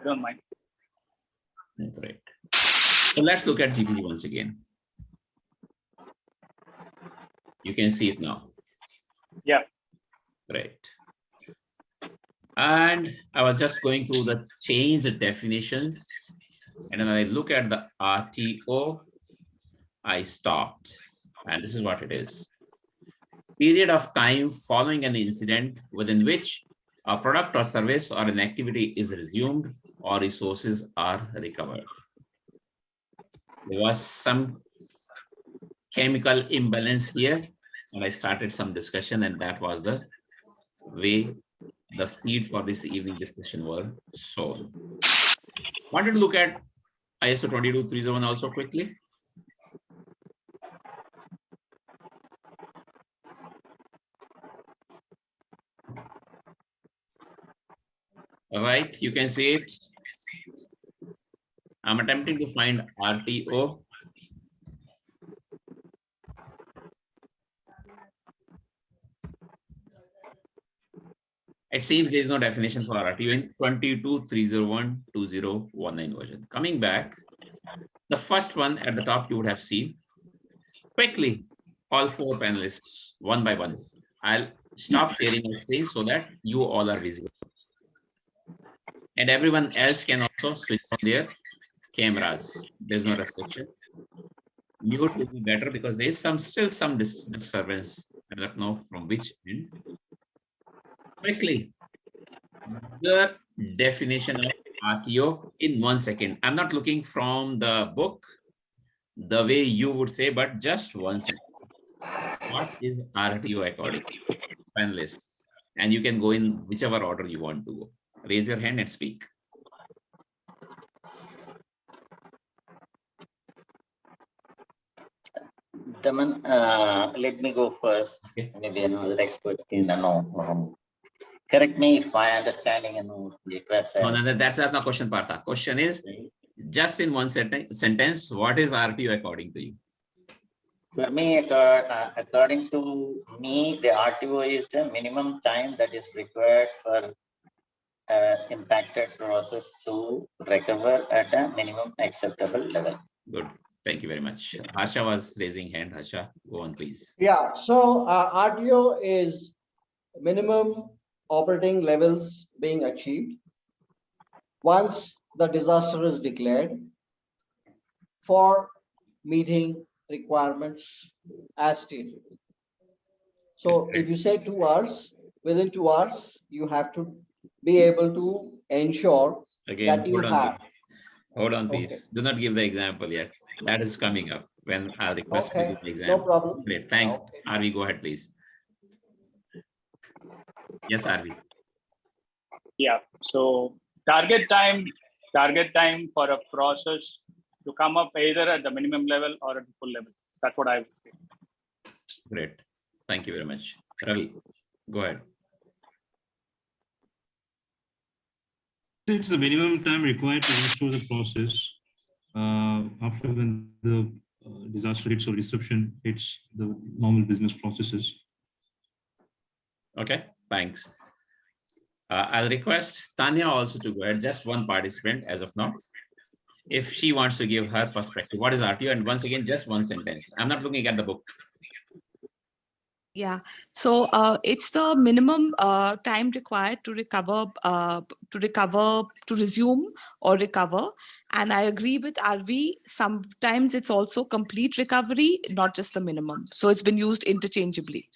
don't mind. Great. So let's look at GPG once again. You can see it now. Yeah. Great. And I was just going through the changed definitions. And when I look at the RTO, I stopped. And this is what it is. Period of time following an incident within which a product or service or an activity is resumed or resources are recovered. There was some chemical imbalance here, and I started some discussion, and that was the way the seed for this evening discussion were sown. Wanted to look at ISO 22301 also quickly. All right, you can see it. I'm attempting to find RTO. It seems there is no definition for RTO in 22.301.2019 version. Coming back, the first one at the top you would have seen. Quickly, all four panelists, one by one. I'll stop sharing my screen so that you all are visible. And everyone else can also switch on their cameras. There's no restriction. Mute will be better because there is still some disturbance. I don't know from which end. Quickly, the definition of RTO in 1 second. I'm not looking from the book, the way you would say, but just 1 second. What is RTO according to panelists? And you can go in whichever order you want to go. Raise your hand and speak. Daman, let me go first. Okay. Maybe another expert can know. Correct me if my understanding and the question. No, that's not the question, Partha. Question is, just in one sentence, what is RTO according to you? For me, according to me, the RTO is the minimum time that is required for impacted process to recover at a minimum acceptable level. Good. Thank you very much. Harsha was raising hand. Harsha, go on, please. Yeah, so RTO is minimum operating levels being achieved once the disaster is declared for meeting requirements as stated. So if you say 2 hours, within 2 hours, you have to be able to ensure that you have. Hold on, please. Okay. Do not give the example yet. That is coming up when I'll request you to give the example. No problem. Great, thanks. Okay. Arvi, go ahead, please. Yes, Arvi. Yeah. So target time for a process to come up either at the minimum level or at the full level. That's what I would say. Great. Thank you very much. Ravi, go ahead. It's the minimum time required to restore the process after when the disaster hits or disruption hits the normal business processes. Okay, thanks. I'll request Tanya also to go ahead, just one participant as of now. If she wants to give her perspective, what is RTO? And once again, just one sentence. I'm not looking at the book. Yeah, so it's the minimum time required to recover, to resume or recover. And I agree with RV. Sometimes it's also complete recovery, not just the minimum. So it's been used interchangeably.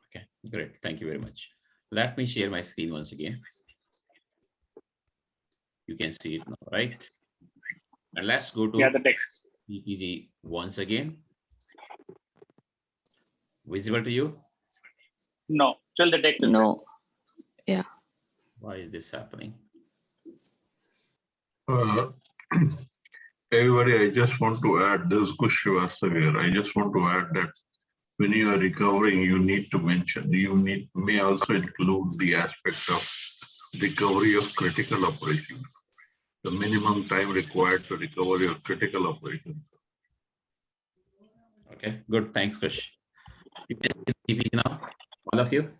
Okay, great. Thank you very much. Let me share my screen once again. You can see it now, right? And let's go to the text. GPG once again. Visible to you? No, still the text. No. Yeah. Why is this happening? Everybody, I just want to add, this is Kush Srivastava here. I just want to add that when you are recovering, you need to mention, may also include the aspect of recovery of critical operations. The minimum time required to recover your critical operations. Okay, good. Thanks, Kush. You can see the GPG now, all of you?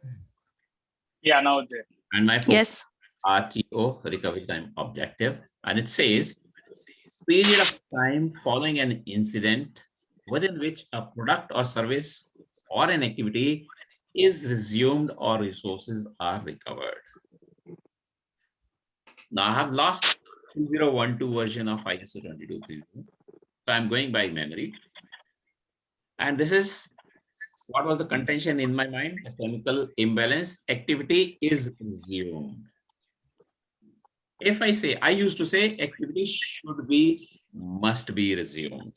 Yeah, now there. And my folks. Yes. RTO, recovery time objective, and it says period of time following an incident within which a product or service or an activity is resumed or resources are recovered. Now I have lost 2012 version of ISO 2230. So I'm going by memory. And this is what was the contention in my mind? A chemical imbalance activity is resumed. If I say, I used to say activity should be, must be resumed.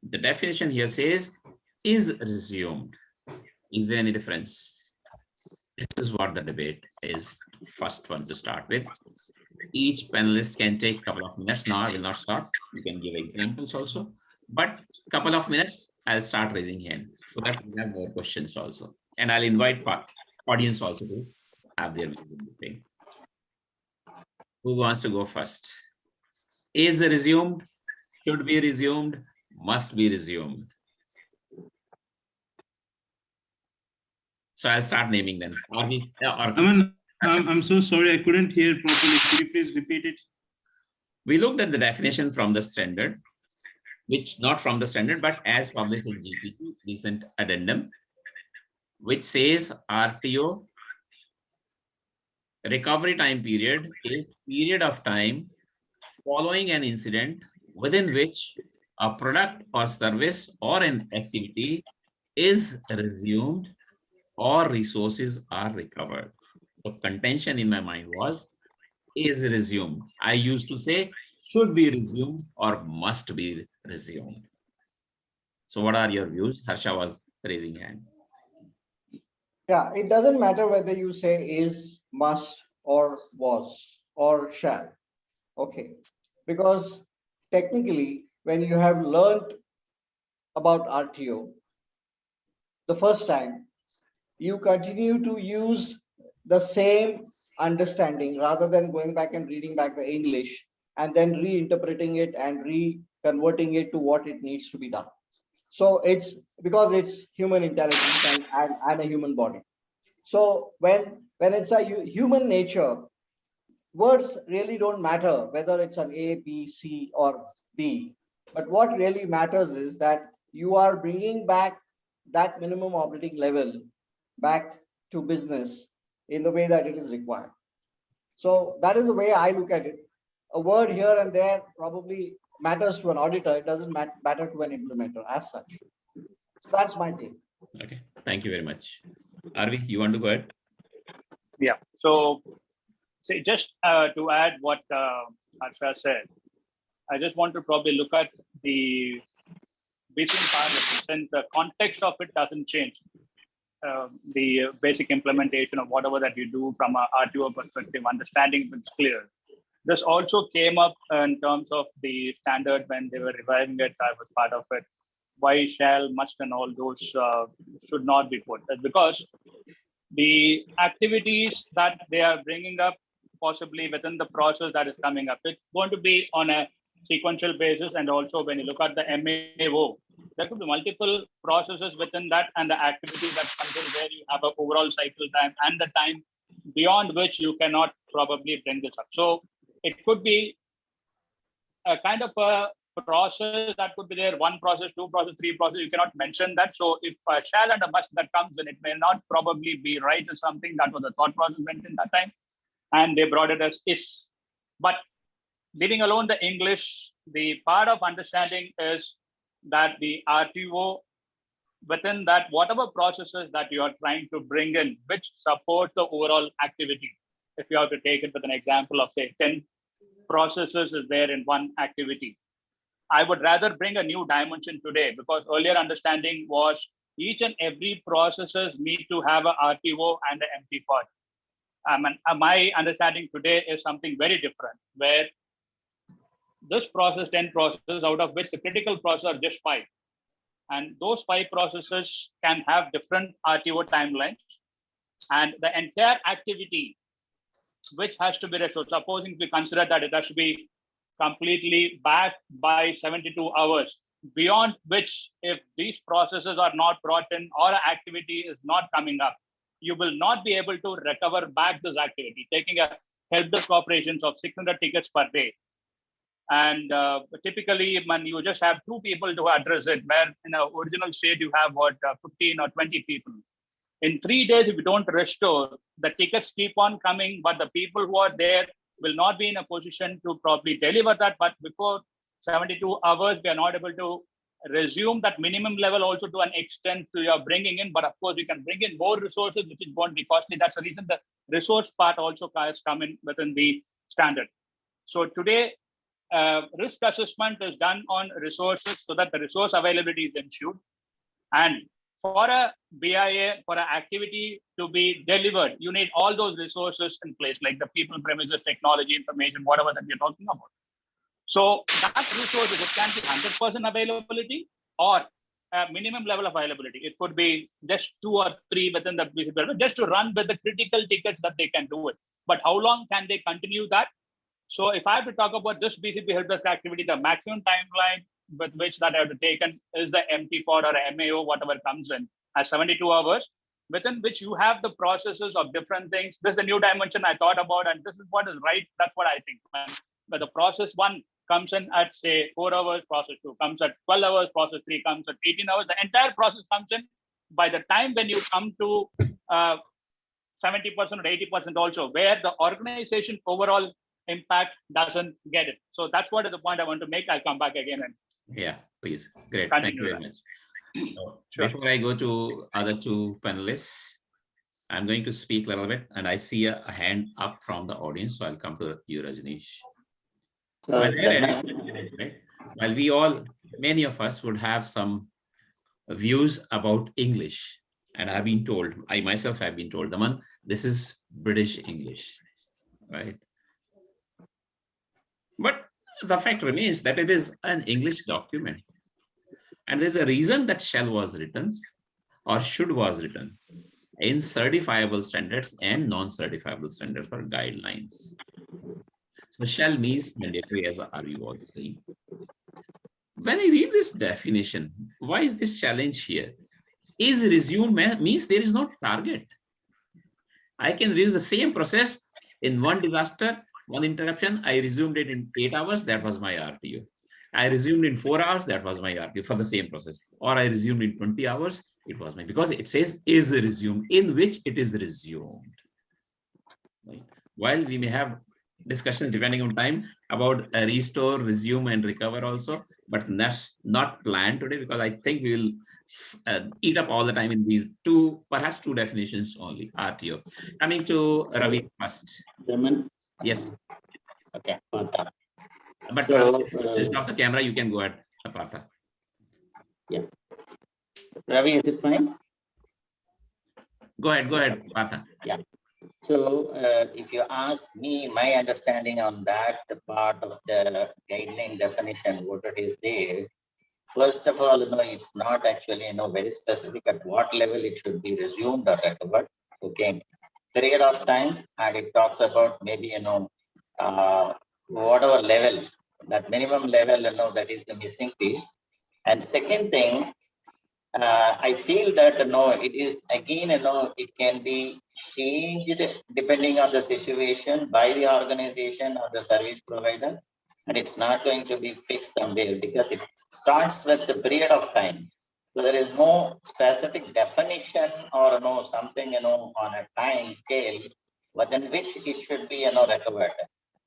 The definition here says is resumed. Is there any difference? This is what the debate is. First one to start with. Each panelist can take a couple of minutes. Now I will not stop. You can give examples also. But couple of minutes, I'll start raising hands so that we have more questions also. And I'll invite audience also to have their thing. Who wants to go first? Is resumed, should be resumed, must be resumed. So I'll start naming them. I'm so sorry, I couldn't hear properly. Could you please repeat it? We looked at the definition from the standard, which not from the standard, but as published in GPT, recent addendum, which says RTO, recovery time period, is period of time following an incident within which a product or service or an activity is resumed or resources are recovered. So contention in my mind was is resumed. I used to say should be resumed or must be resumed. So what are your views? Harsha was raising hand. Yeah, it doesn't matter whether you say is, must, or was, or shall. Okay, because technically, when you have learned about RTO the first time, you continue to use the same understanding rather than going back and reading back the English and then reinterpreting it and reconverting it to what it needs to be done. So it's because it's human intelligence and a human body. So when it's a human nature, words really don't matter whether it's an A, B, C, or D. But what really matters is that you are bringing back that minimum operating level back to business in the way that it is required. So that is the way I look at it. A word here and there probably matters to an auditor. It doesn't matter to an implementer as such. So that's my take. Okay, thank you very much. Arvi, you want to go ahead? Yeah. So, say just to add what Harsha said, I just want to probably look at the basic part of it, and the context of it doesn't change. The basic implementation of whatever that you do from a RTO perspective, understanding it's clear. This also came up in terms of the standard when they were reviving it. I was part of it. Why shall, must, and all those should not be put. That's because the activities that they are bringing up, possibly within the process that is coming up, it's going to be on a sequential basis. And also when you look at the MAO, there could be multiple processes within that and the activities that until where you have an overall cycle time and the time beyond which you cannot probably bring this up. So it could be a kind of a process that could be there, one process, two process, three process, you cannot mention that. So if a shall and a must that comes, then it may not probably be right or something. That was the thought process went in that time. And they brought it as is. But leaving alone the English, the part of understanding is that the RTO, within that, whatever processes that you are trying to bring in, which support the overall activity. If you have to take it with an example of say 10 processes is there in one activity. I would rather bring a new dimension today because earlier understanding was each and every processes need to have a RTO and an empty part. My understanding today is something very different where this process, 10 processes, out of which the critical processes are just 5. And those 5 processes can have different RTO timelines. And the entire activity, which has to be restored, supposing we consider that it has to be completely back by 72 hours, beyond which if these processes are not brought in or an activity is not coming up, you will not be able to recover back this activity. Taking a help desk operations of 600 tickets per day. And typically, when you just have 2 people to address it, where in the original state you have 15 or 20 people. In 3 days, if you don't restore, the tickets keep on coming, but the people who are there will not be in a position to probably deliver that. But before 72 hours, we are not able to resume that minimum level also to an extent to your bringing in. But of course, you can bring in more resources, which is going to be costly. That's the reason the resource part also has come in within the standard. So today, risk assessment is done on resources so that the resource availability is ensured. And for a BIA, for an activity to be delivered, you need all those resources in place, like the people, premises, technology, information, whatever that we're talking about. So that resources, it can be 100% availability or a minimum level of availability. It could be just 2 or 3 within the BCP, just to run with the critical tickets that they can do it. But how long can they continue that? So if I have to talk about this BCP help desk activity, the maximum timeline with which that I have to taken is the MT pod or MAO, whatever comes in, as 72 hours, within which you have the processes of different things. This is the new dimension I thought about, and this is what is right. That's what I think. But the process 1 comes in at, say, 4 hours, process 2 comes at 12 hours, process 3 comes at 18 hours. The entire process comes in by the time when you come to 70% or 80% also, where the organization overall impact doesn't get it. So that's what is the point I want to make. I'll come back again. And Yeah, please. Great. Continue Thank you very much. So Sure. before I go to other 2 panelists, I'm going to speak a little bit, and I see a hand up from the audience. So I'll come to you, Rajneesh. So While then, we all, many of us would have some views about English, and I've been told, I myself have been told, Daman, this is British English, right? But the fact remains that it is an English document, and there's a reason that shall was written or should was written in certifiable standards and non-certifiable standards or guidelines. So shall means mandatory, as RU was saying. When I read this definition, why is this challenge here? Is resume means there is no target. I can resume the same process in one disaster, one interruption. I resumed it in 8 hours. That was my RTO. I resumed in 4 hours. That was my RTO for the same process. Or I resumed in 20 hours. It was my, because it says is resumed, in which it is resumed. Right? While we may have discussions depending on time about restore, resume, and recover also, but that's not planned today, because I think we will eat up all the time in these 2, perhaps 2 definitions only, RTO. Coming to Ravi first. Daman, Yes. okay, Partha. But So, switch off the camera, you can go ahead, Partha. Yeah. Ravi, is it fine? Go ahead, Partha. Yeah. So if you ask me, my understanding on that, the part of the guideline definition, what it is there, first of all, it's not actually, very specific at what level it should be resumed or recovered. Okay. Period of time, and it talks about maybe, whatever level, that minimum level, that is the missing piece. And second thing, I feel that, it is again, it can be changed depending on the situation by the organization or the service provider. And it's not going to be fixed somewhere, because it starts with the period of time. So there is no specific definition or something, on a time scale within which it should be, recovered.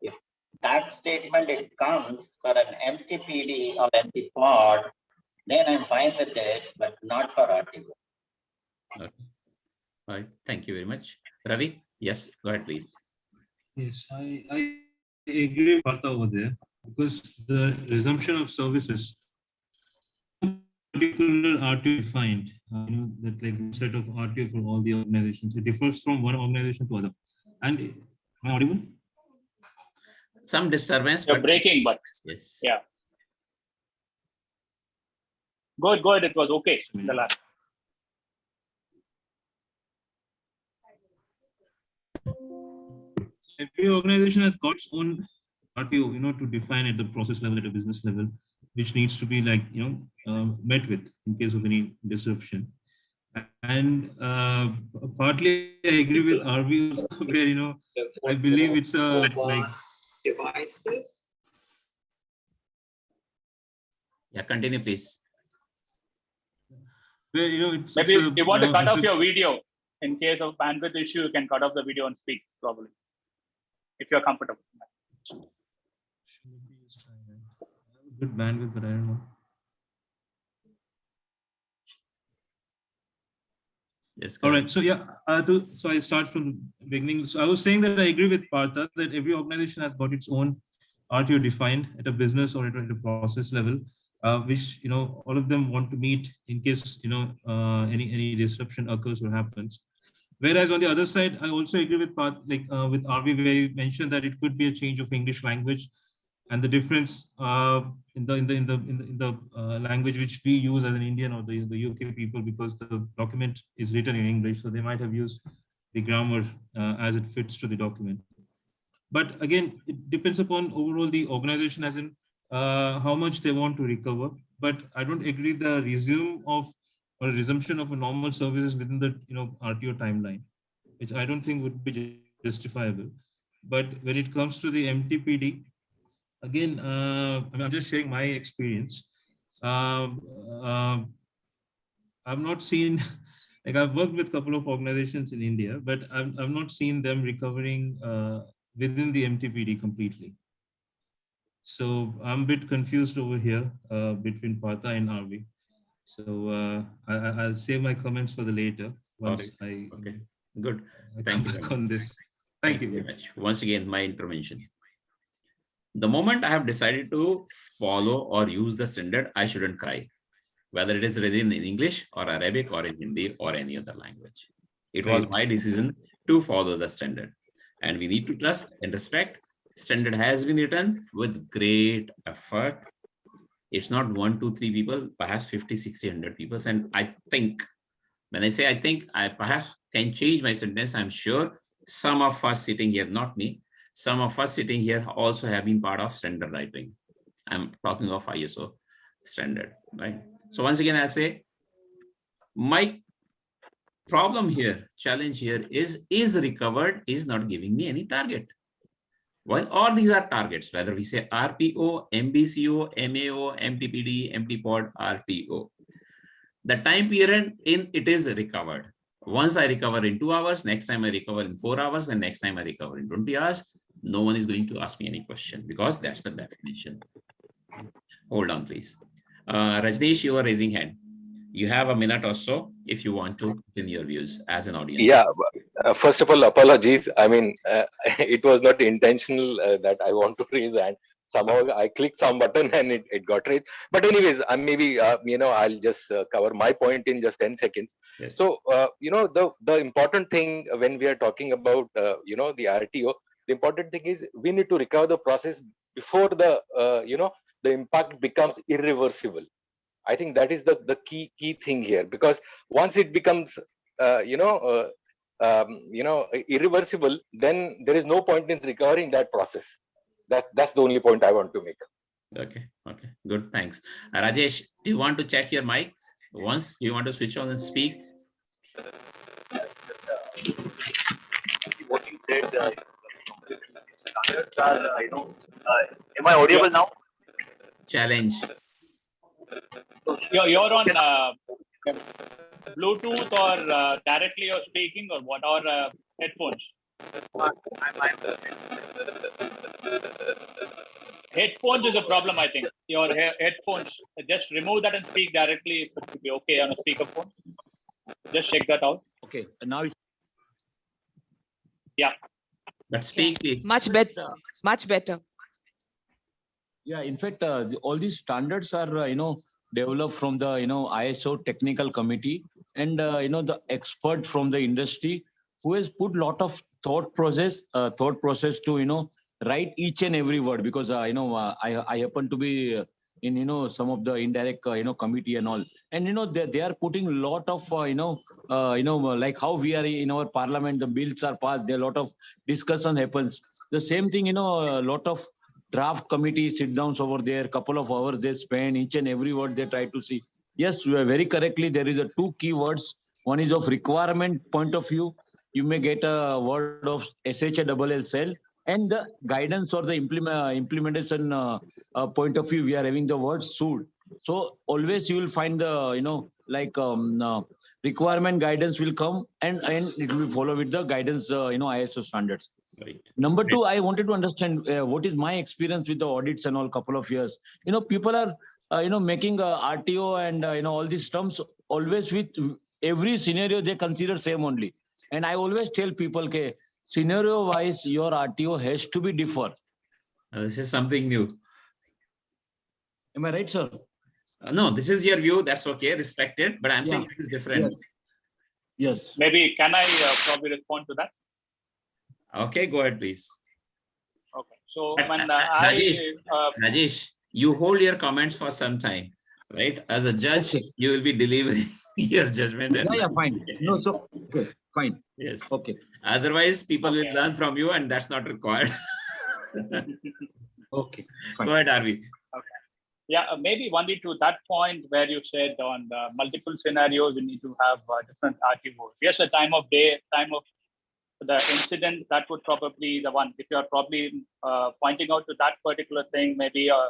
If that statement, it comes for an MTPD or MT pod, then I'm fine with it, but not for RTO. Okay. All right. Thank you very much. Ravi, yes, go ahead, please. Yes, I agree with Partha over there, because the resumption of services, particular RTO defined, that like set of RTO for all the organizations, it differs from one organization to other. And am I audible? Some disturbance. You're breaking, but yes. yeah. Go ahead. It was okay. The last. Every organization has got its own RTO, to define at the process level, at a business level, which needs to be met with in case of any disruption. And partly I agree with RV also, where, I believe it's like, Yeah, continue, please. where, it's. Maybe it's you want to cut off if- your video. In case of bandwidth issue, you can cut off the video and speak probably, if you're comfortable. Good bandwidth, but I don't know. Yes. All right. So yeah, so I start from the beginning. So I was saying that I agree with Partha that every organization has got its own RTO defined at a business or at a process level, which all of them want to meet in case any disruption occurs or happens. Whereas on the other side, I also agree with with RV, where you mentioned that it could be a change of English language, and the difference in the language which we use as an Indian or the UK people, because the document is written in English, so they might have used the grammar as it fits to the document. But again, it depends upon overall the organization, as in how much they want to recover. But I don't agree the resumption of a normal services within the RTO timeline, which I don't think would be justifiable. But when it comes to the MTPD, again, I'm just sharing my experience. I've not seen, like I've worked with a couple of organizations in India, but I've not seen them recovering within the MTPD completely. So I'm a bit confused over here between Partha and RV. So I'll save my comments for the later once I Okay, good. I Thank come you back on this. Thank you very much. Once again, my intervention. The moment I have decided to follow or use the standard, I shouldn't cry, whether it is written in English or Arabic or in Hindi or any other language. It was Right. my decision to follow the standard, and we need to trust and respect. Standard has been written with great effort. It's not 1, 2, 3 people, perhaps 50, 60, 100 people. And I think, when I say I think, I perhaps can change my sentence. I'm sure some of us sitting here, not me, some of us sitting here also have been part of standard writing. I'm talking of ISO standard, right? So once again, I'll say my problem here, challenge here is recovered is not giving me any target. While all these are targets, whether we say RPO, MBCO, MAO, MTPD, MTPod, RTO, the time period in it is recovered. Once I recover in 2 hours, next time I recover in 4 hours, and next time I recover in 20 hours, no one is going to ask me any question because that's the definition. Hold on, please. Rajneesh, you are raising hand. You have a minute or so if you want to in your views as an audience. Yeah, first of all, apologies. I mean, it was not intentional that I want to raise hand. Somehow I clicked some button and it got raised. But anyways, maybe, I'll just cover my point in just 10 seconds. Yes. So, the important thing when we are talking about, the RTO, the important thing is we need to recover the process before the impact becomes irreversible. I think that is the key thing here, because once it becomes irreversible, then there is no point in recovering that process. That's the only point I want to make. Okay, good, thanks. Rajesh, do you want to check your mic once? Do you want to switch on and speak? What you said, standards are, am I audible now? Challenge. You're on Bluetooth or directly you're speaking or what, or headphones? Headphones is a problem, I think. Your headphones, just remove that and speak directly. It should be okay on a speakerphone. Just check that out. Okay, now Yeah. But speak, please. Much better. Much better. yeah, in fact, all these standards are, developed from the, ISO technical committee and, the expert from the industry who has put a lot of thought process to, write each and every word, because, I happen to be in, some of the indirect, committee and all. And, they are putting a lot of, like how we are in our parliament, the bills are passed, there are a lot of discussion happens. The same thing, a lot of draft committee sit downs over there, couple of hours they spend, each and every word they try to see. Yes, very correctly, there is a 2 key words. One is of requirement point of view. You may get a word of SHALL cell, and the guidance or the implementation point of view, we are having the word should. So always you will find the requirement guidance will come, and it will follow with the guidance ISO standards. Right. Number two, I wanted to understand what is my experience with the audits and all couple of years. People are making RTO and all these terms always with every scenario they consider same only. And I always tell people, okay, scenario wise, your RTO has to be differ. This is something new. Am I right, sir? No, this is your view. That's okay, respected. But I'm saying it is different. Yes. Maybe can I probably respond to that? Okay, go ahead, please. Okay. So But, when Rajesh, you hold your comments for some time, right? As a judge, Okay. you will be delivering your judgment. Yeah, fine. No, so okay, fine. Yes. Okay. Otherwise, people will Okay. learn from you, and that's not required. Okay. Go Fine. ahead, Arvi. yeah, maybe only to that point where you said on the multiple scenarios, you need to have different RTOs. Yes, a time of day, time of the incident, that would probably be the one. If you're probably pointing out to that particular thing, maybe a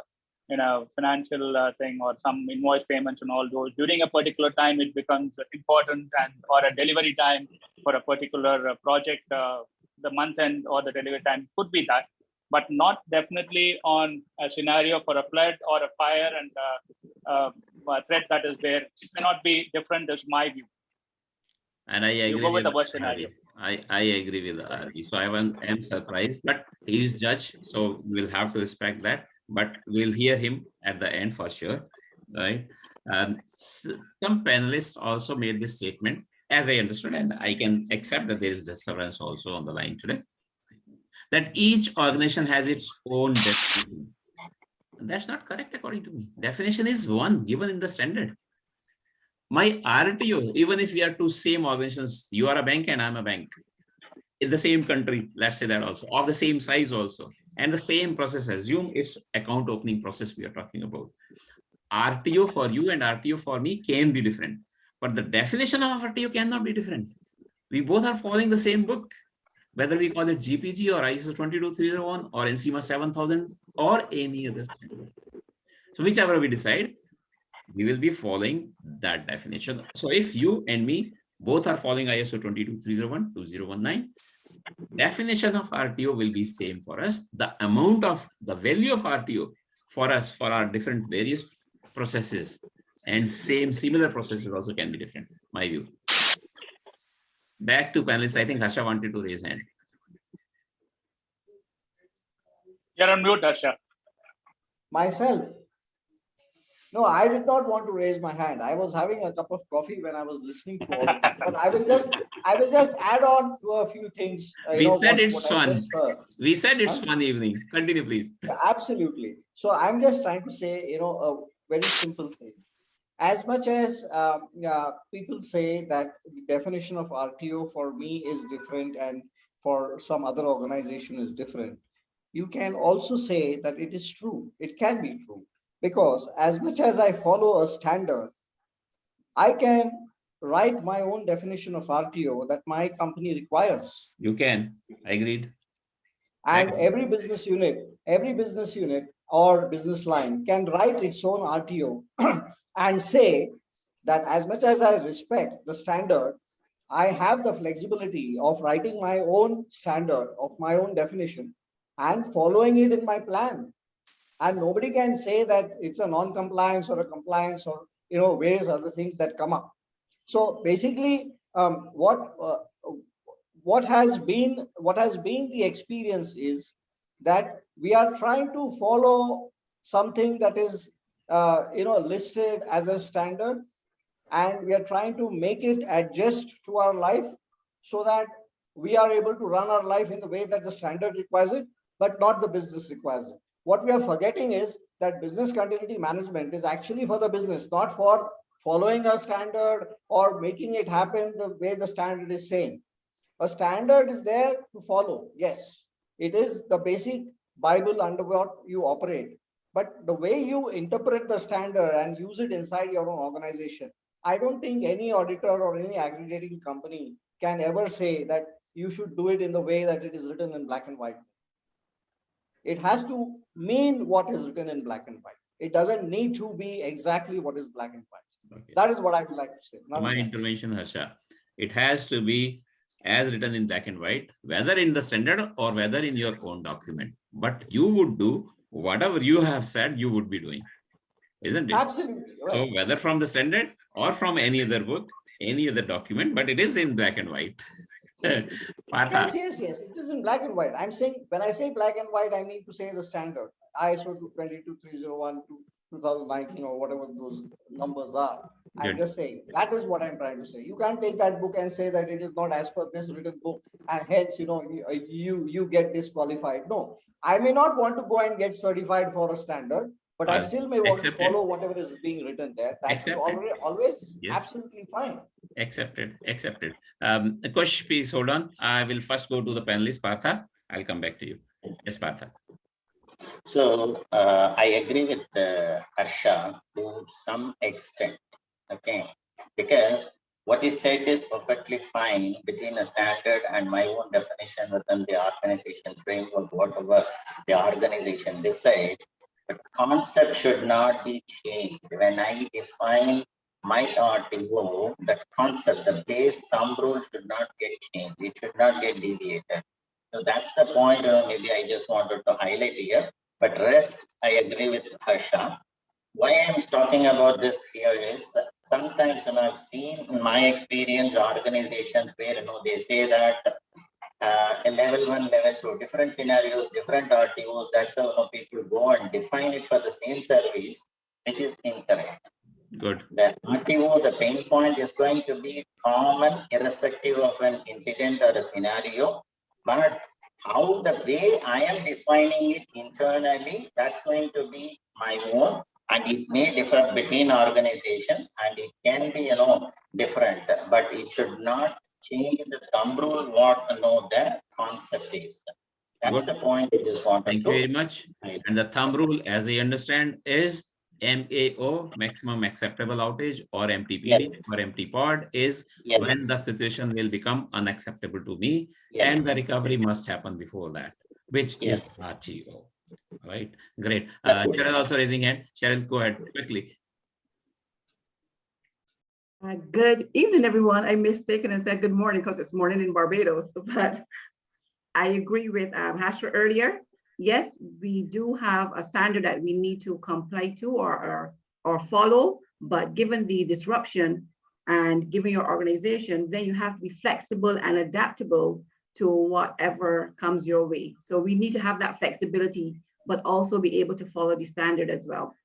financial thing or some invoice payments and all those, during a particular time, it becomes important, and or a delivery time for a particular project, the month end or the delivery time could be that, but not definitely on a scenario for a flood or a fire and a threat that is there. It cannot be different, is my view. And I agree You go with the Arvi. worst scenario. I agree with Arvi. So I am surprised, but he is judge, so we'll have to respect that. But we'll hear him at the end for sure, right? Some panelists also made this statement, as I understood, and I can accept that there is disturbance also on the line today, that each organization has its own definition. That's not correct according to me. Definition is one given in the standard. My RTO, even if we are two same organizations, you are a bank and I'm a bank, in the same country, let's say that also, of the same size also, and the same process, assume it's account opening process we are talking about. RTO for you and RTO for me can be different, but the definition of RTO cannot be different. We both are following the same book, whether we call it GPG or ISO 22301 or NCMA 7000 or any other standard. So whichever we decide, we will be following that definition. So if you and me both are following ISO 22301, 2019, definition of RTO will be same for us. The amount of the value of RTO for us, for our different various processes and similar processes also can be different, my view. Back to panelists, I think Harsha wanted to raise hand. You're on mute, Harsha. Myself. No, I did not want to raise my hand. I was having a cup of coffee when I was listening to all of this. But I will just add on to a few things. We said it's fun. We said it's fun evening. Continue, please. Yeah, absolutely. So I'm just trying to say, a very simple thing. As much as people say that the definition of RTO for me is different and for some other organization is different, you can also say that it is true. It can be true. Because as much as I follow a standard, I can write my own definition of RTO that my company requires. You can. Agreed. And every business unit or business line can write its own RTO and say that as much as I respect the standard, I have the flexibility of writing my own standard of my own definition and following it in my plan. And nobody can say that it's a non-compliance or a compliance or various other things that come up. So basically, what has been the experience is that we are trying to follow something that is listed as a standard, and we are trying to make it adjust to our life so that we are able to run our life in the way that the standard requires it, but not the business requires it. What we are forgetting is that business continuity management is actually for the business, not for following a standard or making it happen the way the standard is saying. A standard is there to follow. Yes, it is the basic Bible under what you operate. But the way you interpret the standard and use it inside your own organization, I don't think any auditor or any aggregating company can ever say that you should do it in the way that it is written in black and white. It has to mean what is written in black and white. It doesn't need to be exactly what is black and white. Okay. That is what I would like to say. So my intervention, Harsha, it has to be as written in black and white, whether in the standard or whether in your own document. But you would do whatever you have said you would be doing, isn't it? Absolutely. Right. So whether from the standard or from any other book, any other document, but it is in black and white. Partha. Yes. It is in black and white. I'm saying when I say black and white, I need to say the standard ISO 22301 to 2019 or whatever those numbers are. I'm Good. just saying that is what I'm trying to say. You can't take that book and say that it is not as per this written book, and hence you get disqualified. No, I may not want to go and get certified for a standard, but I still may want to Accepted. follow whatever is being written there. That's Accepted. always Yes. absolutely fine. Accepted. Kush, please hold on. I will first go to the panelists. Partha, I'll come back to you. Yes, Partha. So I agree with Harsha to some extent, okay, because what he said is perfectly fine between a standard and my own definition within the organization framework, whatever the organization decides. But concept should not be changed. When I define my RTO, the concept, the base thumb rule should not get changed. It should not get deviated. So that's the point, maybe I just wanted to highlight here. But rest, I agree with Harsha. Why I'm talking about this here is sometimes I've seen in my experience organizations where they say that a level 1, level 2, different scenarios, different RTOs. That's how people go and define it for the same service, which is incorrect. Good. The RTO, the pain point is going to be common irrespective of an incident or a scenario, but how the way I am defining it internally, that's going to be my own, and it may differ between organizations and it can be, different, but it should not change the thumb rule what the concept is. That's Good. the point I just wanted Thank to. you very much. And the thumb rule, as I understand, is MAO, maximum acceptable outage, or MTPD Yes. or MTPOD is Yes. when the situation will become unacceptable to me, Yes. and the recovery must happen before that, which Yes. is RTO. Right, great. That's what- Cheryl also raising hand. Cheryl, go ahead quickly. Good evening, everyone. I mistaken and said good morning because it's morning in Barbados, but I agree with Harsha earlier. Yes, we do have a standard that we need to comply to or follow, but given the disruption and given your organization, then you have to be flexible and adaptable to whatever comes your way. So we need to have that flexibility, but also be able to follow the standard as well.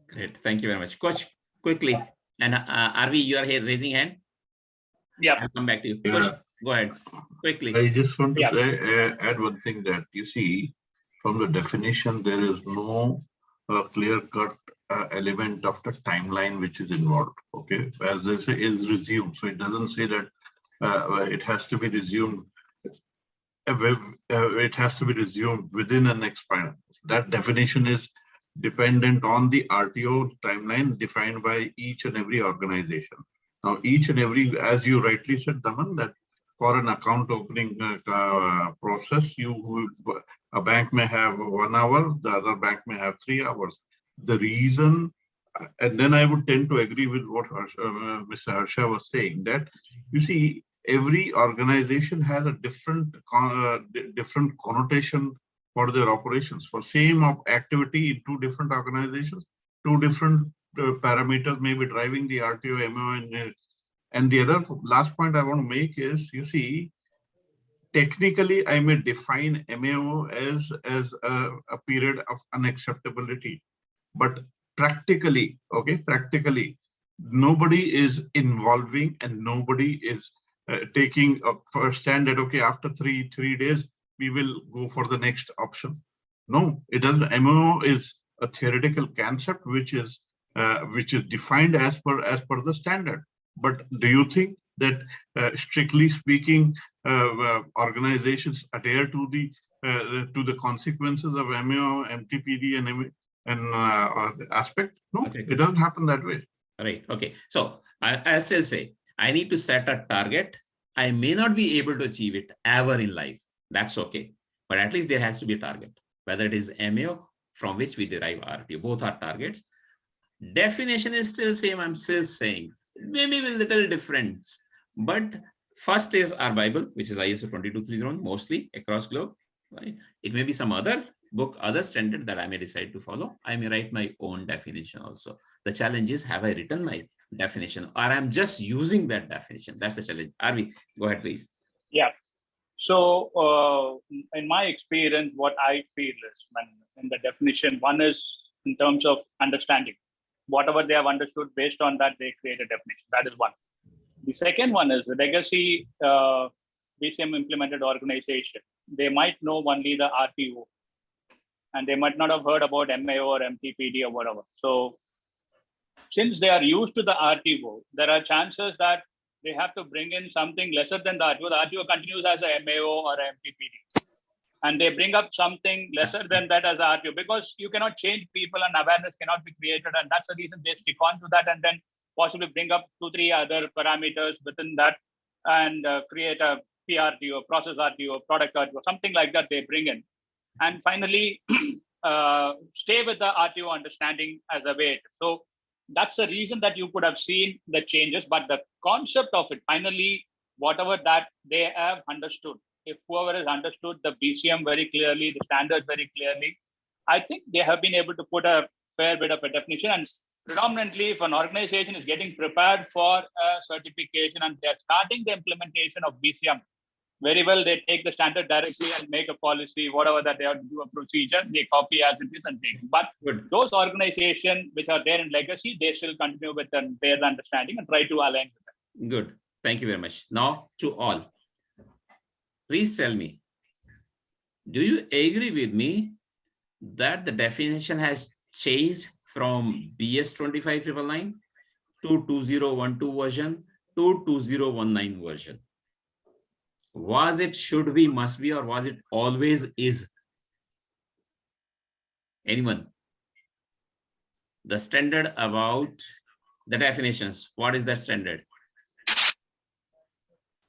Great, thank you very much. Coach, quickly. And Arvi, you are here raising hand. Yeah. I'll come back to you. Yeah. Coach, go ahead, quickly. I just want to Yeah. say, add one thing that you see from the definition, there is no clear-cut element of the timeline which is involved. Okay, as they say, is resumed. So it doesn't say that it has to be resumed. It has to be resumed within an expired. That definition is dependent on the RTO timeline defined by each and every organization. Now, each and every, as you rightly said, Daman, that for an account opening process, a bank may have 1 hour, the other bank may have 3 hours. The reason, and then I would tend to agree with what Mr. Harsha was saying, that you see, every organization has a different connotation for their operations. For same activity in 2 different organizations, 2 different parameters may be driving the RTO, MO, and the other last point I want to make is, you see, technically I may define MAO as a period of unacceptability, but practically, nobody is involving and nobody is taking a first stand that, okay, after three days, we will go for the next option. No, it doesn't. MAO is a theoretical concept which is defined as per the standard. But do you think that strictly speaking, organizations adhere to the consequences of MAO, MTPD, and aspect? No, Okay, it doesn't happen that way. Right. Okay. So I still say I need to set a target. I may not be able to achieve it ever in life. That's okay. But at least there has to be a target, whether it is MAO from which we derive RTO. Both are targets. Definition is still same. I'm still saying maybe with little difference. But first is our Bible, which is ISO 22301, mostly across globe. Right? It may be some other book, other standard that I may decide to follow. I may write my own definition also. The challenge is, have I written my definition or I'm just using that definition? That's the challenge. Arvi, go ahead, please. Yeah. So in my experience, what I feel is when in the definition, one is in terms of understanding. Whatever they have understood, based on that, they create a definition. That is one. The second one is the legacy BCM implemented organization. They might know only the RTO, and they might not have heard about MAO or MTPD or whatever. So since they are used to the RTO, there are chances that they have to bring in something lesser than the RTO. The RTO continues as a MAO or a MTPD. And they bring up something lesser than that as a RTO, because you cannot change people and awareness cannot be created. And that's the reason they stick on to that and then possibly bring up 2-3 other parameters within that and create a PRTO, process RTO, product RTO, something like that they bring in. And finally, stay with the RTO understanding as a weight. So that's the reason that you could have seen the changes, but the concept of it, finally, whatever that they have understood, if whoever has understood the BCM very clearly, the standards very clearly, I think they have been able to put a fair bit of a definition. And predominantly, if an organization is getting prepared for a certification and they're starting the implementation of BCM, very well, they take the standard directly and make a policy, whatever that they have to do a procedure, they copy as it is and take it. But those organizations which are there in legacy, they still continue with their understanding and try to align with them. Good. Thank you very much. Now to all. Please tell me, do you agree with me that the definition has changed from BS 25999 to 2012 version to 2019 version? Was it should be, must be, or was it always is? Anyone? The standard about the definitions. What is the standard?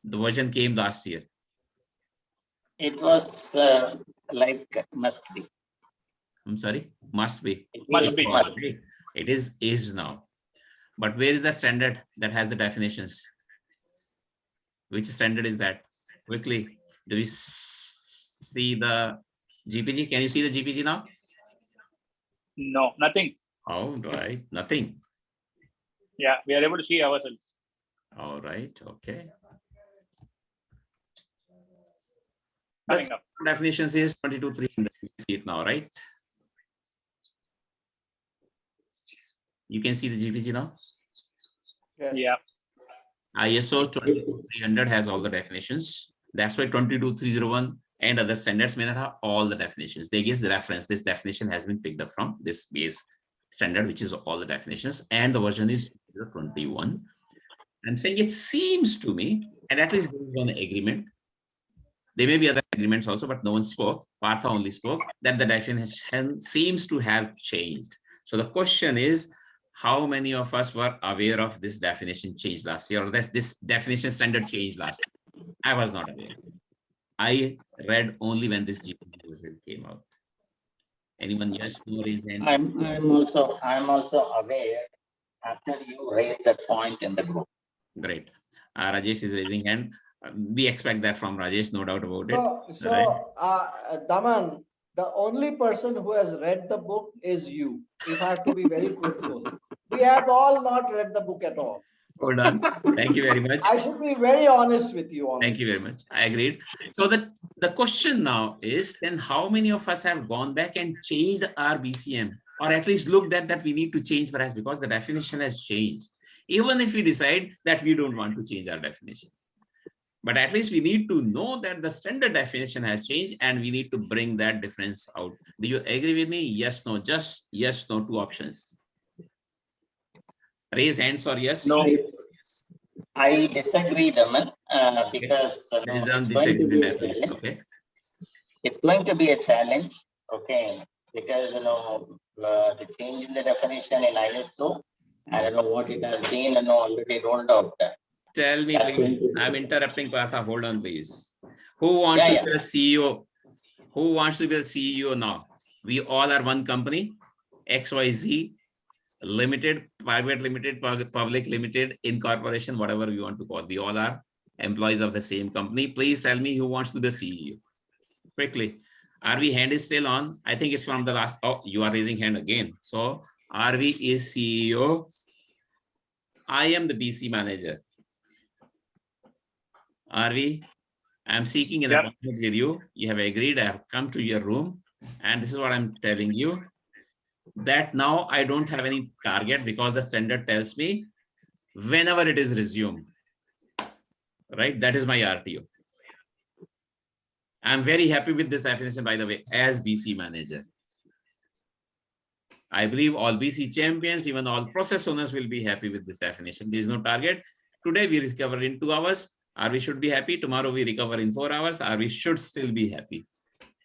The version came last year. It was like must be. I'm sorry, must be. Must be. It is now. But where is the standard that has the definitions? Which standard is that? Quickly, do we see the GPG? Can you see the GPG now? No, nothing. All right, nothing. Yeah, we are able to see ourselves. All right, okay. Coming up. Definition says 22,300. See it now, right? You can see the GPG now. Yes. Yeah. ISO 22300 has all the definitions. That's why 22301 and other standards may not have all the definitions. They give the reference. This definition has been picked up from this base standard, which is all the definitions, and the version is 21. I'm saying it seems to me, and at least there is one agreement. There may be other agreements also, but no one spoke. Partha only spoke that the definition seems to have changed. So the question is, how many of us were aware of this definition change last year, or this definition standard change last year? I was not aware. I read only when this GPG came out. Anyone? Yes, no raise hand. I'm also aware after you raised that point in the group. Great. Rajesh is raising hand. We expect that from Rajesh, no doubt about it. Daman, the only person who has read the book is you, if I have to be very truthful. We have all not read the book at all. Hold on. Thank you very much. I should be very honest with you on Thank you very much. I agreed. So the question now is, then how many of us have gone back and changed our BCM, or at least looked at that we need to change perhaps because the definition has changed, even if we decide that we don't want to change our definition. But at least we need to know that the standard definition has changed and we need to bring that difference out. Do you agree with me? Yes, no, just yes, no, two options. Raise hands or yes. No. I disagree, Daman, because it's going to be a challenge, okay, because the change in the definition in ISO I don't know what it has been and already rolled out there. Tell me, That's please. going to be- I'm interrupting, Partha. Hold on, please. Who wants Yeah, to be the CEO? Who wants to be the CEO now? We all are one company, XYZ Limited, private limited, public limited, incorporation, whatever we want to call. We all are employees of the same company. Please tell me who wants to be the CEO. Quickly. RV hand is still on. I think it's from the last. Oh, you are raising hand again. So RV is CEO. I am the BC manager. RV, I'm seeking an Yep. appointment with you. You have agreed. I have come to your room. And this is what I'm telling you. That now I don't have any target because the standard tells me whenever it is resumed. Right? That is my RTO. I'm very happy with this definition, by the way, as BC manager. I believe all BC champions, even all process owners will be happy with this definition. There is no target. Today we recover in 2 hours, or we should be happy. Tomorrow we recover in 4 hours, or we should still be happy.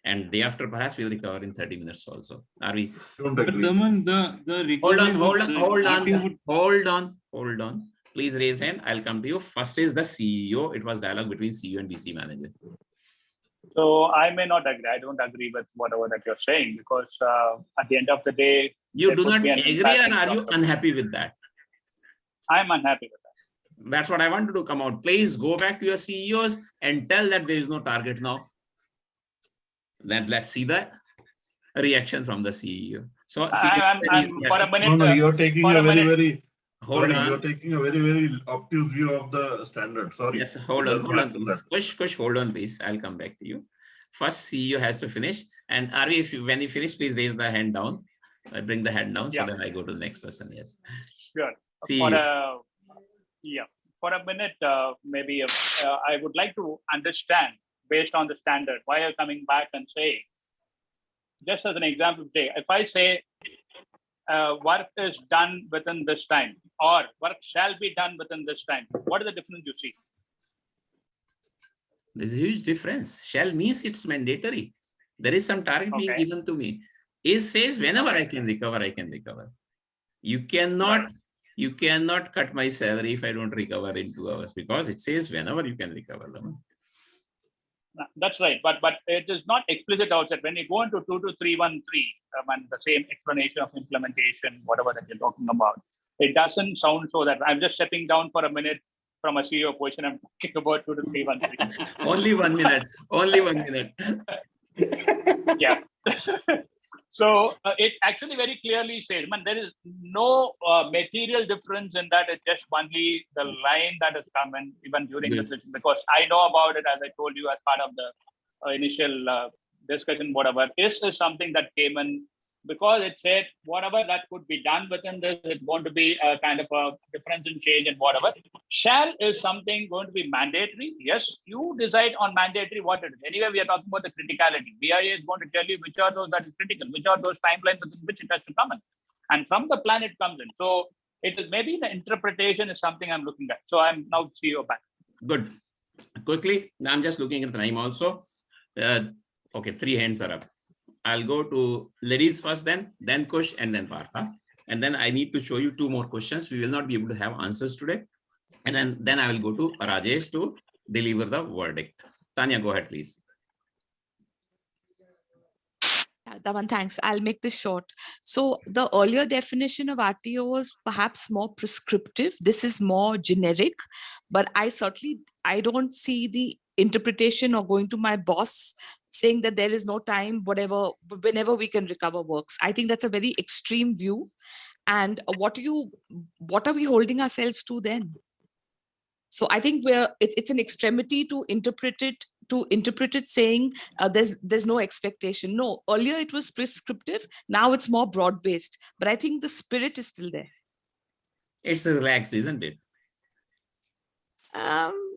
And day after perhaps we'll recover in 30 minutes also. Are we? Don't But agree. Daman, the Hold recovery on, would- hold on, the hold RTO on, would- hold on. Please raise hand. I'll come to you. First is the CEO. It was dialogue between CEO and BC manager. So I may not agree. I don't agree with whatever that you're saying because at the end of the day, You there do could not be an agree, impact or in are you terms of- unhappy with that? I'm unhappy with that. That's what I wanted to come out. Please go back to your CEOs and tell that there is no target now. Then let's see the reaction from the CEO. So I'm for a minute. No, no, you're taking for a a very, minute- very, hold sorry, you're on. taking a very, very obtuse view of the standard. Sorry. Yes, hold It on, doesn't hold on, happen please. Kush, hold on, please. I'll come back to you. First, CEO has to finish. And Arvi, if you, when you finish, please raise the hand down. I bring the hand down so Yeah. that I go to the next person. Yes. Sure. CEO. For a minute, maybe I would like to understand based on the standard why you're coming back and saying, just as an example today, if I say work is done within this time or work shall be done within this time, what is the difference you see? There's a huge difference. Shall means it's mandatory. There is some target being Okay. given to me. It says whenever I can recover, I can recover. You cannot cut my salary if I don't recover in 2 hours because it says whenever you can recover. That's right, but it is not explicit outside. When you go into 22313, and the same explanation of implementation, whatever that you're talking about, it doesn't sound so that I'm just stepping down for a minute from a CEO position. I'm talking about 22313. Only 1 minute. Only 1 minute. Yeah. So it actually very clearly says, man, there is no material difference in that. It's just only the line that has come in even during the Yes. session, because I know about it, as I told you, as part of the initial discussion, whatever. This is something that came in because it said whatever that could be done within this, it's going to be a kind of a difference in change and whatever. Shall is something going to be mandatory. Yes, you decide on mandatory what it is. Anyway, we are talking about the criticality. BIA is going to tell you which are those that is critical, which are those timelines within which it has to come in. And from the plan it comes in. So it is maybe the interpretation is something I'm looking at. So I'm now CEO back. Good. Quickly, I'm just looking at the time also. Okay, 3 hands are up. I'll go to ladies first, then Kush, and then Partha. And then I need to show you 2 more questions. We will not be able to have answers today. And then I will go to Rajesh to deliver the verdict. Tanya, go ahead, please. Yeah, Daman, thanks. I'll make this short. So the earlier definition of RTO was perhaps more prescriptive. This is more generic, but I don't see the interpretation or going to my boss saying that there is no time, whenever we can recover works. I think that's a very extreme view. And what are we holding ourselves to then? So I think it's an extremity to interpret it saying there's no expectation. No, earlier it was prescriptive. Now it's more broad-based, but I think the spirit is still there. It's relaxed, isn't it?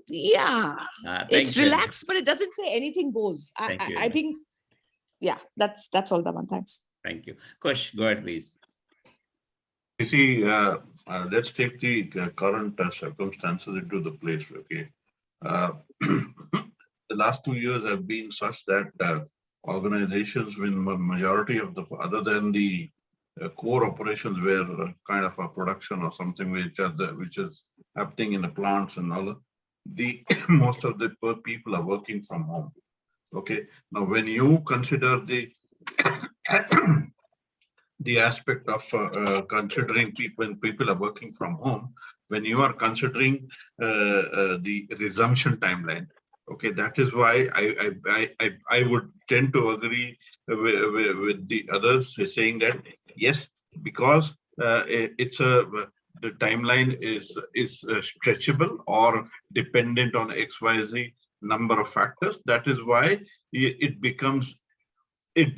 Yeah, Thank it's you. relaxed, but it doesn't say anything goes. Thank you very I much. think, yeah, that's all, Daman. Thanks. Thank you. Kush, go ahead, please. You see, let's take the current circumstances into the place, okay? The last 2 years have been such that organizations, when majority of the, other than the core operations where kind of a production or something which is happening in the plants and all, the most of the people are working from home. Okay, now when you consider the the aspect of considering people are working from home, when you are considering the resumption timeline, okay, that is why I would tend to agree with the others saying that yes, because it's a the timeline is stretchable or dependent on XYZ number of factors. That is why it becomes it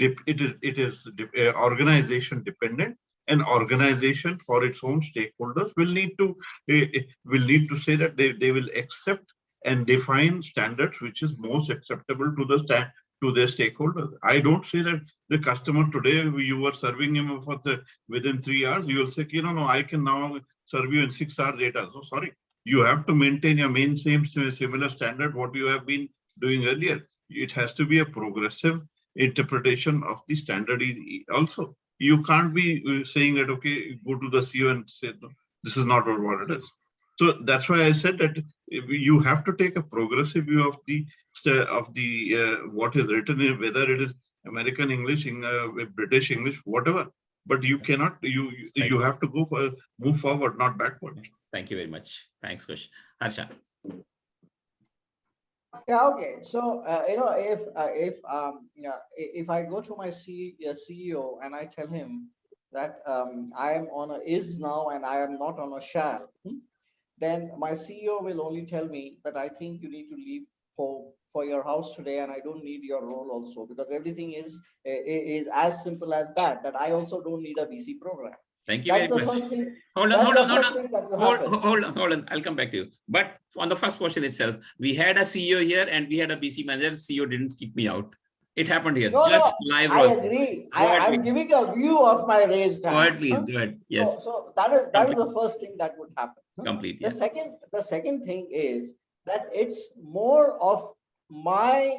is organization dependent, and organization for its own stakeholders will need to say that they will accept and define standards which is most acceptable to to their stakeholders. I don't say that the customer today you are serving him for within 3 hours, you will say, no, I can now serve you in 6 hours, 8 hours. So sorry, you have to maintain your same similar standard what you have been doing earlier. It has to be a progressive interpretation of the standard also. You can't be saying that, okay, go to the CEO and say, no, this is not what it is. So that's why I said that you have to take a progressive view of the what is written in, whether it is American English, British English, whatever. But you cannot, you have to move forward, not backward. Thank you very much. Thanks, Kush. Harsha. Yeah, okay. So, if I go to my CEO and I tell him that I am on a is now and I am not on a shall, then my CEO will only tell me that I think you need to leave for your house today, and I don't need your role also, because everything is as simple as that I also don't need a BC program. Thank you That's very the much. first thing. Hold on. I'll come back to you. But on the first question itself, we had a CEO here and we had a BC manager. CEO didn't kick me out. It happened here. No, Just no, live. I agree. I'm giving a view of my raised hand. Go ahead, please. Go ahead. Yes. So that is the first thing that would happen. Complete. The second thing is that it's more of my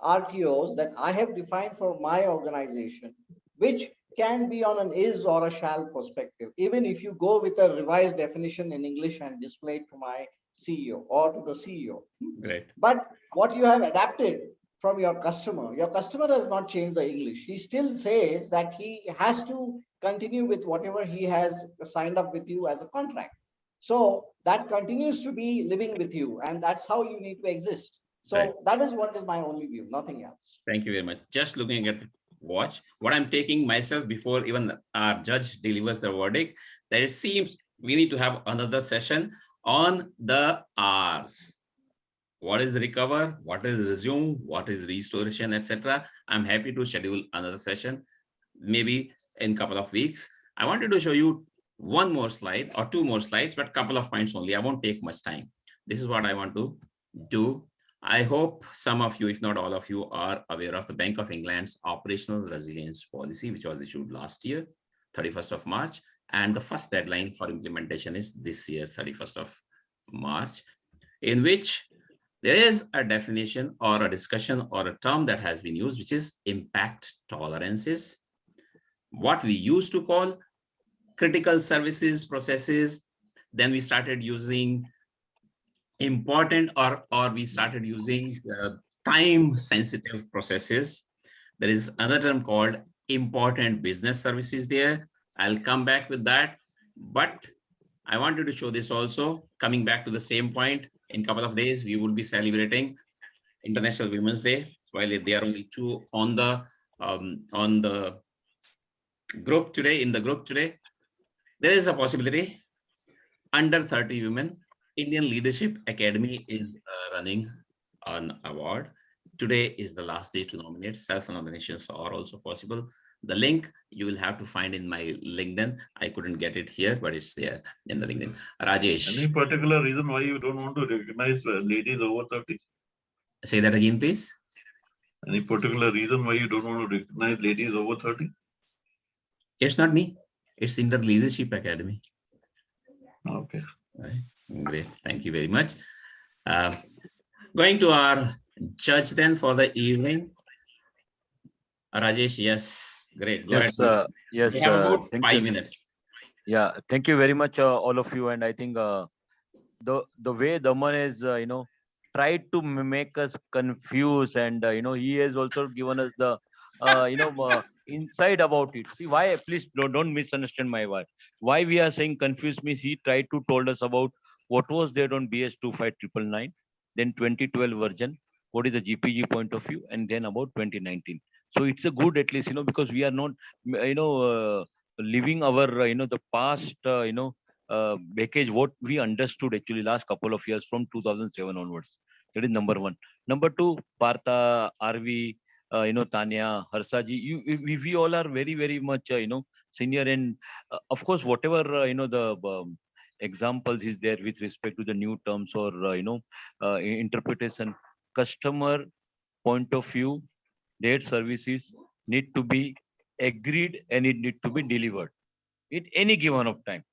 RTOs that I have defined for my organization, which can be on an is or a shall perspective. Even if you go with a revised definition in English and display it to my CEO or to the CEO. Great. But what you have adapted from your customer has not changed the English. He still says that he has to continue with whatever he has signed up with you as a contract. So that continues to be living with you, and that's how you need to exist. So right. That is what is my only view, nothing else. Thank you very much. Just looking at the watch, what I'm taking myself before even our judge delivers the verdict, that it seems we need to have another session on the R's. What is recover, what is resume, what is restoration, etc. I'm happy to schedule another session, maybe in a couple of weeks. I wanted to show you one more slide or two more slides, but a couple of points only. I won't take much time. This is what I want to do. I hope some of you, if not all of you, are aware of the Bank of England's operational resilience policy, which was issued last year, 31st of March. And the first deadline for implementation is this year, 31st of March, in which there is a definition or a discussion or a term that has been used, which is impact tolerances, what we used to call critical services processes. Then we started using important or we started using time sensitive processes. There is another term called important business services there. I'll come back with that, but I wanted to show this also. Coming back to the same point, in a couple of days we will be celebrating International Women's Day. While there are only two on the group today, there is a possibility under 30 women. Indian Leadership Academy is running an award. Today is the last day to nominate. Self-nominations are also possible. The link you will have to find in my LinkedIn. I couldn't get it here, but it's there in the LinkedIn. Rajesh. Any particular reason why you don't want to recognize ladies over 30? Say that again, please. Any particular reason why you don't want to recognize ladies over 30? It's not me. It's in the Leadership Academy. Okay. Right. Great. Thank you very much. Going to our judge then for the evening. Rajesh, yes, Great. Go ahead. Yes. We have about Thank 5 you. minutes. Yeah, thank you very much, all of you. And I think the way Daman is, tried to make us confused, and he has also given us the insight about it. See why? Please don't misunderstand my why. Why we are saying confused means he tried to told us about what was there on BS 25999, then 2012 version, what is the GPG point of view, and then about 2019. So it's a good, at least, because we are not living our the past package what we understood actually last couple of years from 2007 onwards. That is number one. Number two, Partha, RV, Tanya, Harsaji, we all are very, very much, senior. And of course, whatever, the examples is there with respect to the new terms or, interpretation, customer point of view, their services need to be agreed and it need to be delivered at any given of time.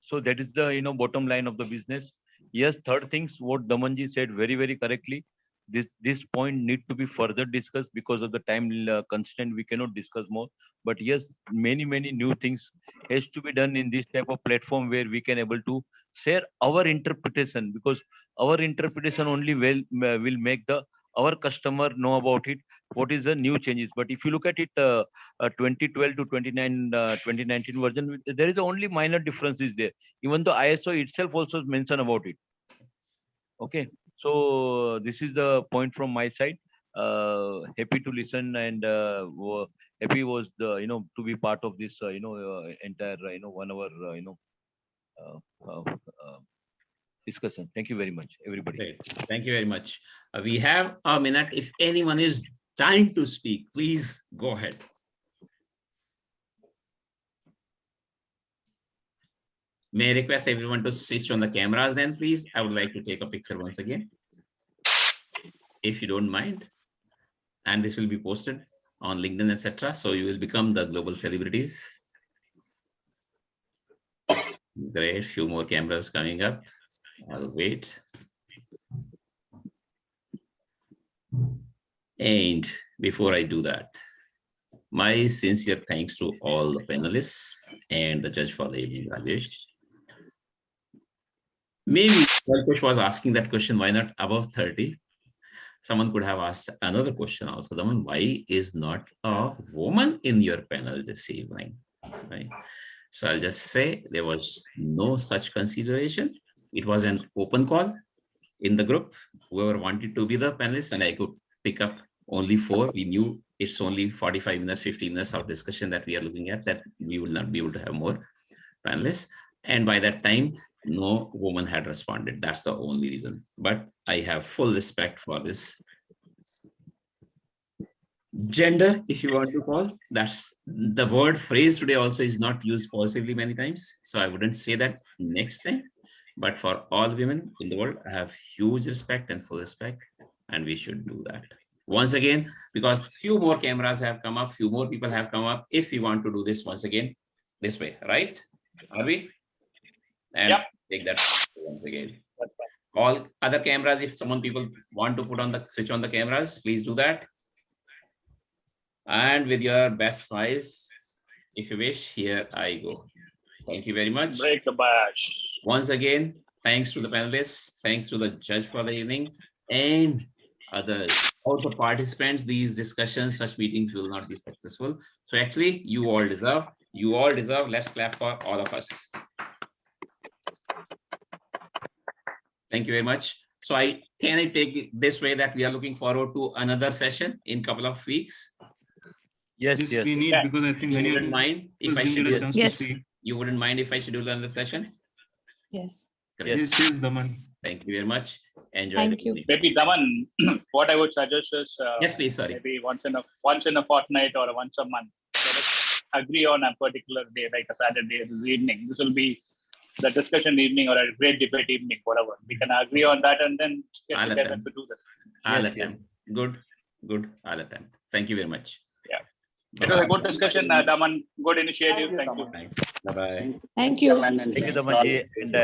So that is the bottom line of the business. Yes, third things what Damanji said very, very correctly. This point need to be further discussed because of the time constraint. We cannot discuss more. But yes, many new things has to be done in this type of platform where we can able to share our interpretation, because our interpretation only will make our customer know about it. What is the new changes? But if you look at it, 2012 to 2019 version, there is only minor differences there. Even though ISO itself also mentioned about it. Okay, so this is the point from my side. Happy to listen, and happy was the to be part of this entire 1 hour discussion. Thank you very much, everybody. Great. Thank you very much. We have a minute. If anyone is dying to speak, please go ahead. May I request everyone to switch on the cameras then, please? I would like to take a picture once again, if you don't mind. And this will be posted on LinkedIn, etc. So you will become the global celebrities. Great, few more cameras coming up. I'll wait. And before I do that, my sincere thanks to all the panelists and the judge for the evening, Rajesh. Maybe Kalpesh was asking that question, why not above 30? Someone could have asked another question also, Daman, why is not a woman in your panel this evening? Right? So I'll just say there was no such consideration. It was an open call in the group. Whoever wanted to be the panelist, and I could pick up only 4. We knew it's only 45 minutes, 50 minutes of discussion that we are looking at, that we will not be able to have more panelists. And by that time, no woman had responded. That's the only reason. But I have full respect for this gender, if you want to call. That's the word phrase today also is not used positively many times. So I wouldn't say that next time. But for all women in the world, I have huge respect and full respect, and we should do that. Once again, because few more cameras have come up, few more people have come up. If we want to do this once again, this way, right? Are we? And yep. Take that once again. All other cameras, if people want to put on the switch on the cameras, please do that. And with your best smiles, if you wish, here I go. Thank you very much. Break the bash. Once again, thanks to the panelists, thanks to the judge for the evening, and others, also participants. These discussions, such meetings will not be successful. So actually, you all deserve. Let's clap for all of us. Thank you very much. So can I take it this way that we are looking forward to another session in a couple of weeks? Yes. We need, because I think you wouldn't mind if I schedule. Yes. You wouldn't mind if I schedule another session? Yes. Great. Yes, Daman. Thank you very much. Enjoy. Thank you. Maybe Daman, what I would suggest is yes, please. Sorry. Maybe once in a fortnight or once a month. Let us agree on a particular day, like a Saturday this evening. This will be the discussion evening or a great debate evening, whatever. We can agree on that and then get together to do that. I'll attempt. Good. I'll attempt. Thank you very much. Yeah. It was a good discussion, Daman. Good initiative. Thank you. Bye-bye. Thank you. Thank you, Damanji, and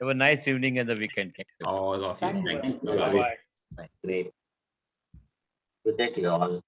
have a nice evening and the weekend. All of you. Thanks. Bye-bye. Great. Good day to you all.